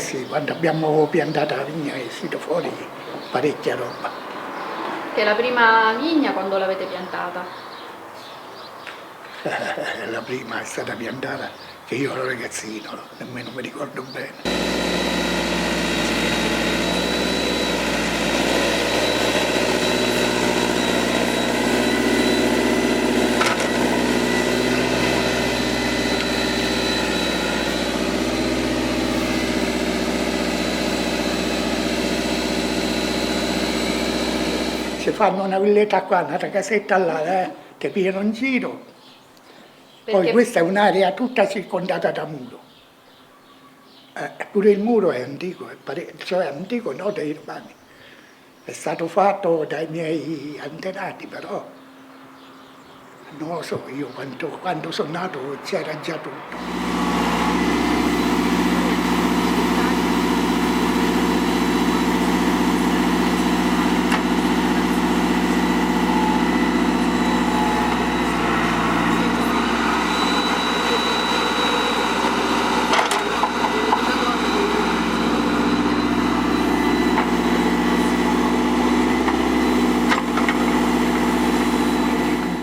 sì, quando abbiamo piantato la vigna è uscito fuori parecchia roba. Che la prima vigna quando l'avete piantata? La prima è stata piantata che io ero ragazzino, nemmeno mi ricordo bene. Si fanno una villetta qua, una casetta là, ti pigliano in giro. Poi Perché questa è un'area tutta circondata da muro. Pure il muro è antico, cioè antico no dei romani. È stato fatto dai miei antenati, però non lo so io quando sono nato c'era già tutto.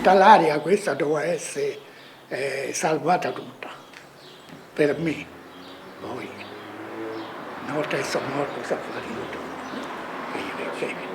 Tutta l'area questa doveva essere salvata tutta, per me. Poi, una volta che sono morto, si è fatto tutto. Perché?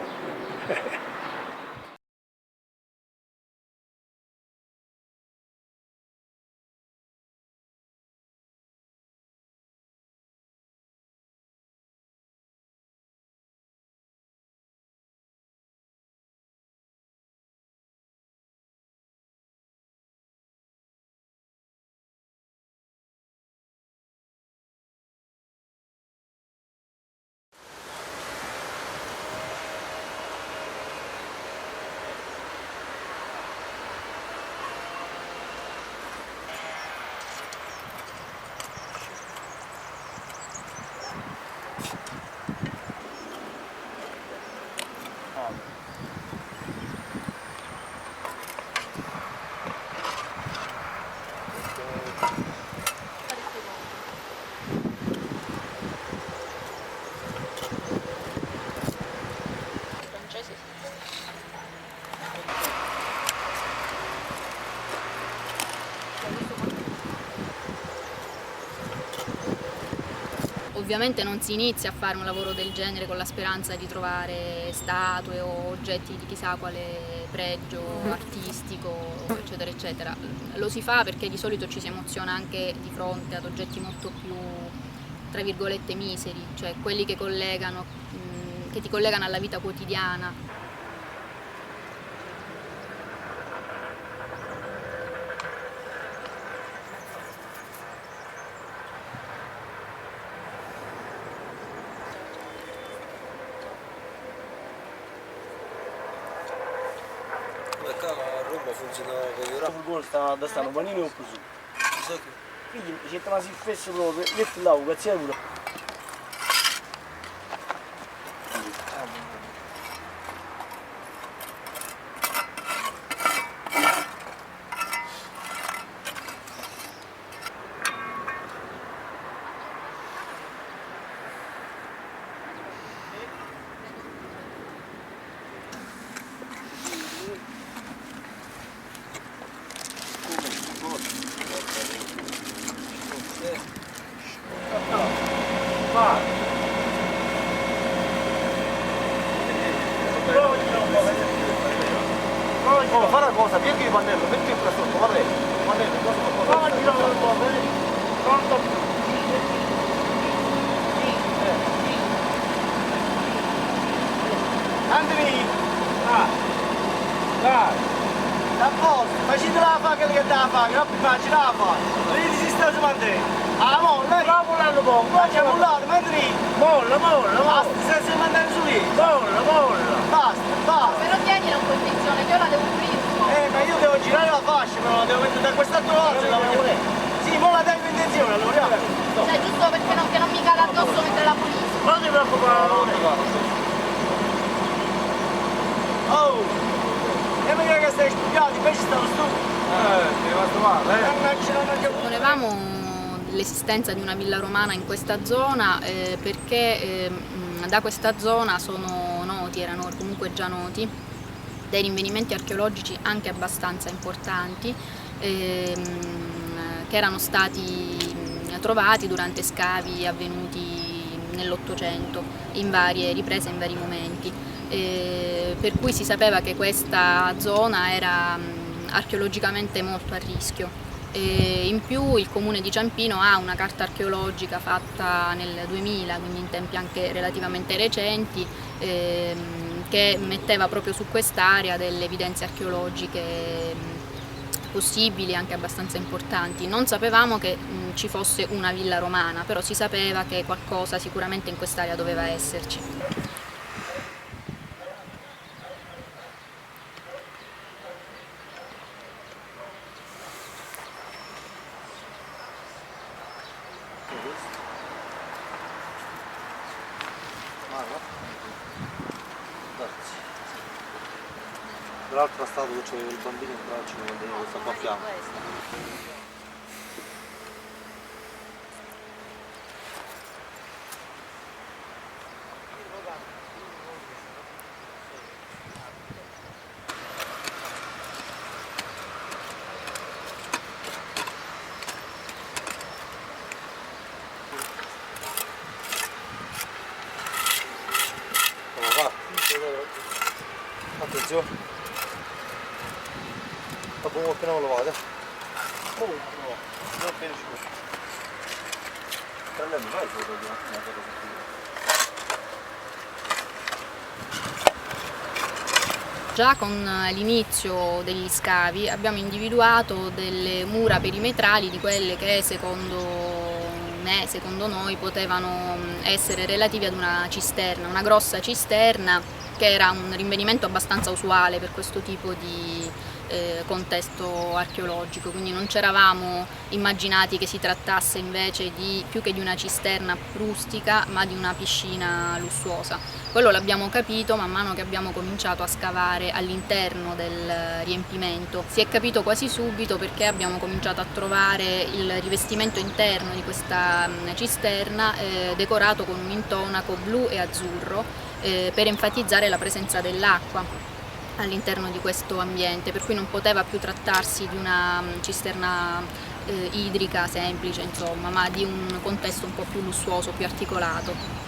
Ovviamente non si inizia a fare un lavoro del genere con la speranza di trovare statue o oggetti di chissà quale pregio artistico, eccetera, eccetera. Lo si fa perché di solito ci si emoziona anche di fronte ad oggetti molto più, tra virgolette, miseri, cioè quelli che ti collegano alla vita quotidiana. Qua a Roma funzionava con i Il gol sta stanno panini o così. rap. Quindi c'è una si spesso proprio, metti là, cazzo è pure. Oh, fa una cosa, pieghi il pannello, metti il sotto, va bene. Pannello, Anthony! Dai! A posto, facete la fa che deve fare, non immagini la fa. Vedi si sta mantenendo. Ah, molla! Va mollando poco, faccia mollare, mentre molla. Basta, senza mandare su lì. Molla. Basta. Se non tieni la condizione, io la devo pulire. Ma io devo girare la fascia, però la devo mettere da quest'altro lato. Sì, mo la dai in intenzione, allora. Cioè, giusto perché che non mi cade addosso mentre la pulisco. Non ti preoccupare, oh! E perché che stai studiando, invece stavo studiando. Ti è rimasto male, Proponevamo l'esistenza di una villa romana in questa zona perché da questa zona sono noti, erano comunque già noti, dei rinvenimenti archeologici anche abbastanza importanti che erano stati trovati durante scavi avvenuti nell'Ottocento in varie riprese, in vari momenti, per cui si sapeva che questa zona era archeologicamente molto a rischio. In più il comune di Ciampino ha una carta archeologica fatta nel 2000, quindi in tempi anche relativamente recenti, che metteva proprio su quest'area delle evidenze archeologiche possibili, anche abbastanza importanti. Non sapevamo che ci fosse una villa romana, però si sapeva che qualcosa sicuramente in quest'area doveva esserci. Dall'altra statua che c'è il bambino in braccio quando sta qua a fianco. Attenzione. Abbiamo appena lavato. Oh, no, non appena ci può. Tra le vai foto di una cosa. Già con l'inizio degli scavi abbiamo individuato delle mura perimetrali di quelle che secondo noi potevano essere relative ad una cisterna, una grossa cisterna che era un rinvenimento abbastanza usuale per questo tipo di contesto archeologico, quindi non ci eravamo immaginati che si trattasse invece più che di una cisterna rustica, ma di una piscina lussuosa. Quello l'abbiamo capito man mano che abbiamo cominciato a scavare all'interno del riempimento. Si è capito quasi subito perché abbiamo cominciato a trovare il rivestimento interno di questa cisterna decorato con un intonaco blu e azzurro per enfatizzare la presenza dell'acqua all'interno di questo ambiente, per cui non poteva più trattarsi di una cisterna idrica semplice, insomma, ma di un contesto un po' più lussuoso, più articolato.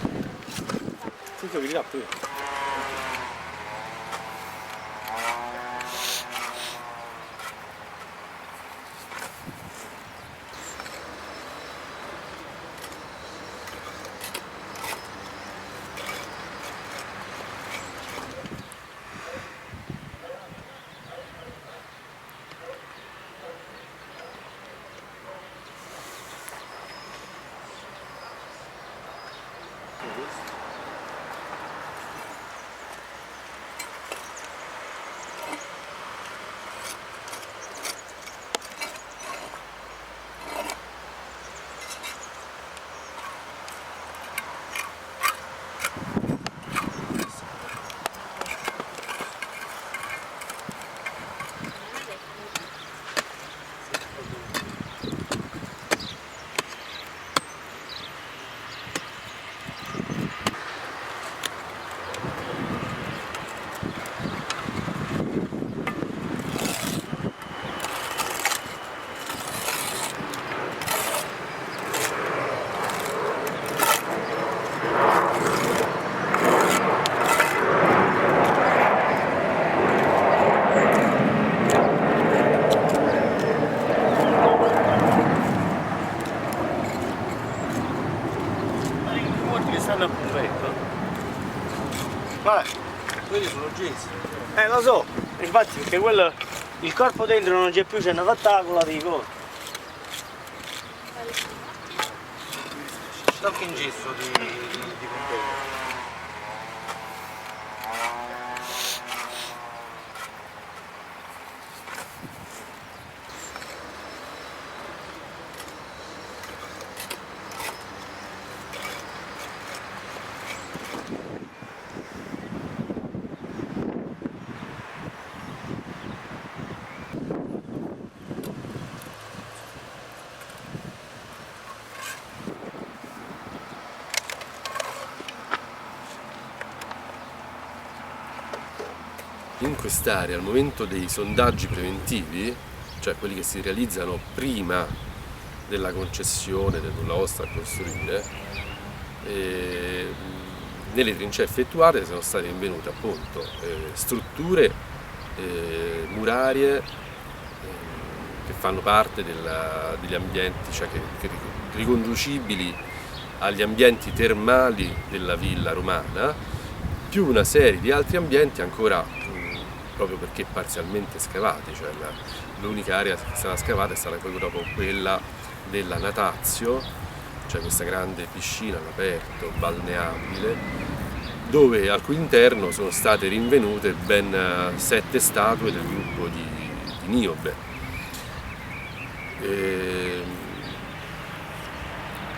Quelli sono jeans. Lo so, infatti perché quello, il corpo dentro non c'è più, c'è una fattacola di cose. Stocco in gesso di container. In quest'area, al momento dei sondaggi preventivi, cioè quelli che si realizzano prima della concessione del nulla osta a costruire, nelle trincee effettuate sono state rinvenute appunto strutture murarie che fanno parte degli ambienti, cioè riconducibili agli ambienti termali della villa romana, più una serie di altri ambienti ancora proprio perché parzialmente scavati, cioè l'unica area che è stata scavata è stata poi dopo quella della Natazio, cioè questa grande piscina all'aperto, balneabile, dove al cui interno sono state rinvenute ben 7 statue del gruppo di Niobe.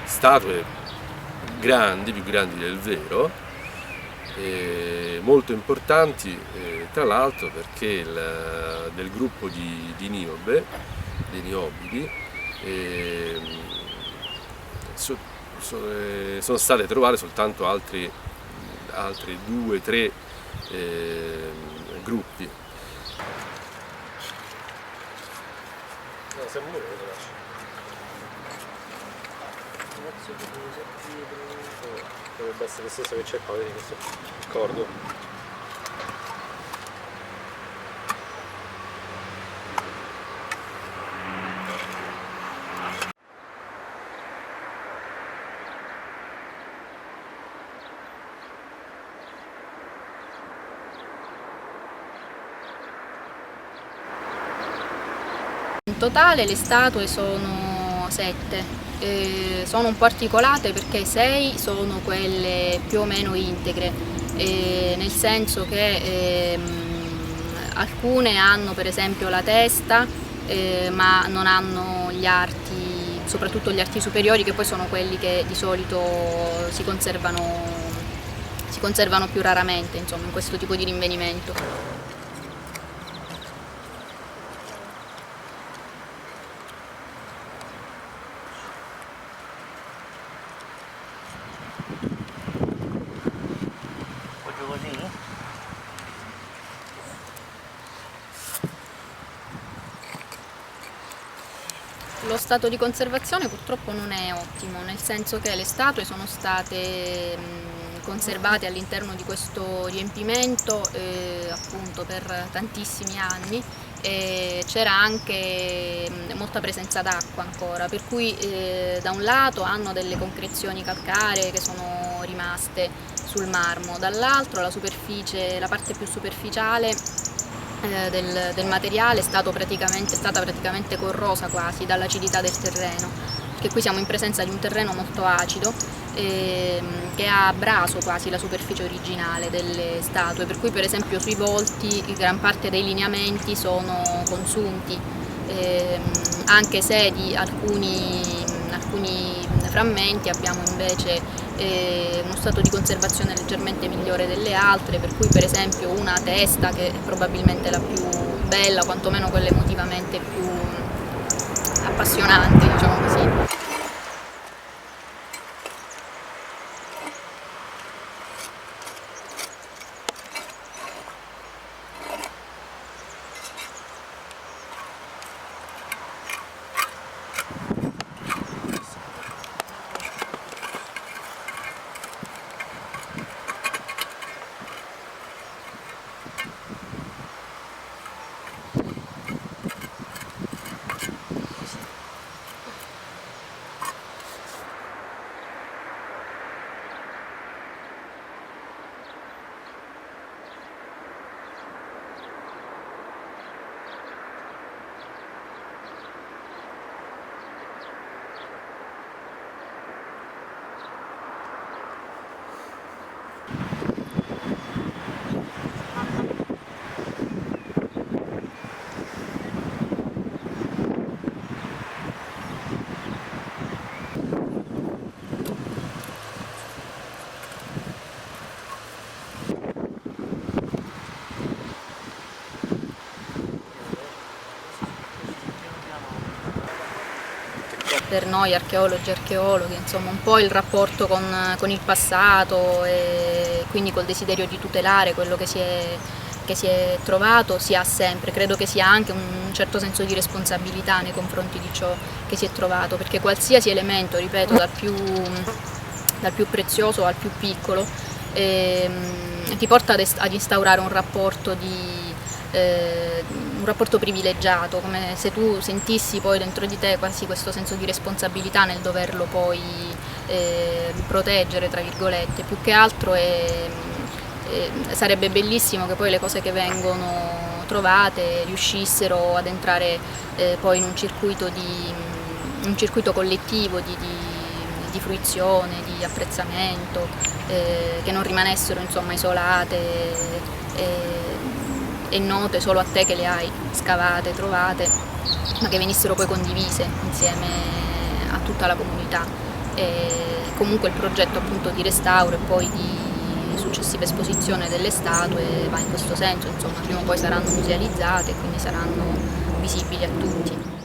Statue grandi, più grandi del vero, molto importanti, tra l'altro perché del gruppo di Niobe, dei Niobidi, sono state trovate soltanto altri 2-3 gruppi. No, siamo noi che lo lascio. Dovrebbe essere lo stesso che c'è qua, vedi questo cordo. In totale le statue sono 7. Sono un po' articolate perché 6 sono quelle più o meno integre, nel senso che alcune hanno per esempio la testa, ma non hanno gli arti, soprattutto gli arti superiori, che poi sono quelli che di solito si conservano più raramente, insomma, in questo tipo di rinvenimento. Lo stato di conservazione purtroppo non è ottimo, nel senso che le statue sono state conservate all'interno di questo riempimento appunto per tantissimi anni, e c'era anche molta presenza d'acqua ancora, per cui da un lato hanno delle concrezioni calcaree che sono rimaste sul marmo, dall'altro la parte più superficiale del materiale è stata praticamente corrosa quasi dall'acidità del terreno, perché qui siamo in presenza di un terreno molto acido che ha abraso quasi la superficie originale delle statue, per cui per esempio sui volti gran parte dei lineamenti sono consunti, anche se di alcuni frammenti abbiamo invece uno stato di conservazione leggermente migliore delle altre, per cui per esempio una testa, che è probabilmente la più bella, quantomeno quella emotivamente più appassionante, diciamo così. Per noi archeologi e archeologhe, insomma, un po' il rapporto con il passato e quindi col desiderio di tutelare quello che che si è trovato si ha sempre, credo che sia anche un certo senso di responsabilità nei confronti di ciò che si è trovato, perché qualsiasi elemento, ripeto, dal più prezioso al più piccolo, ti porta ad instaurare un rapporto privilegiato, come se tu sentissi poi dentro di te quasi questo senso di responsabilità nel doverlo poi proteggere, tra virgolette. Più che altro sarebbe bellissimo che poi le cose che vengono trovate riuscissero ad entrare poi in un circuito collettivo di fruizione, di apprezzamento, che non rimanessero insomma isolate e note solo a te che le hai scavate, trovate, ma che venissero poi condivise insieme a tutta la comunità. E comunque il progetto appunto di restauro e poi di successiva esposizione delle statue va in questo senso, insomma prima o poi saranno musealizzate e quindi saranno visibili a tutti.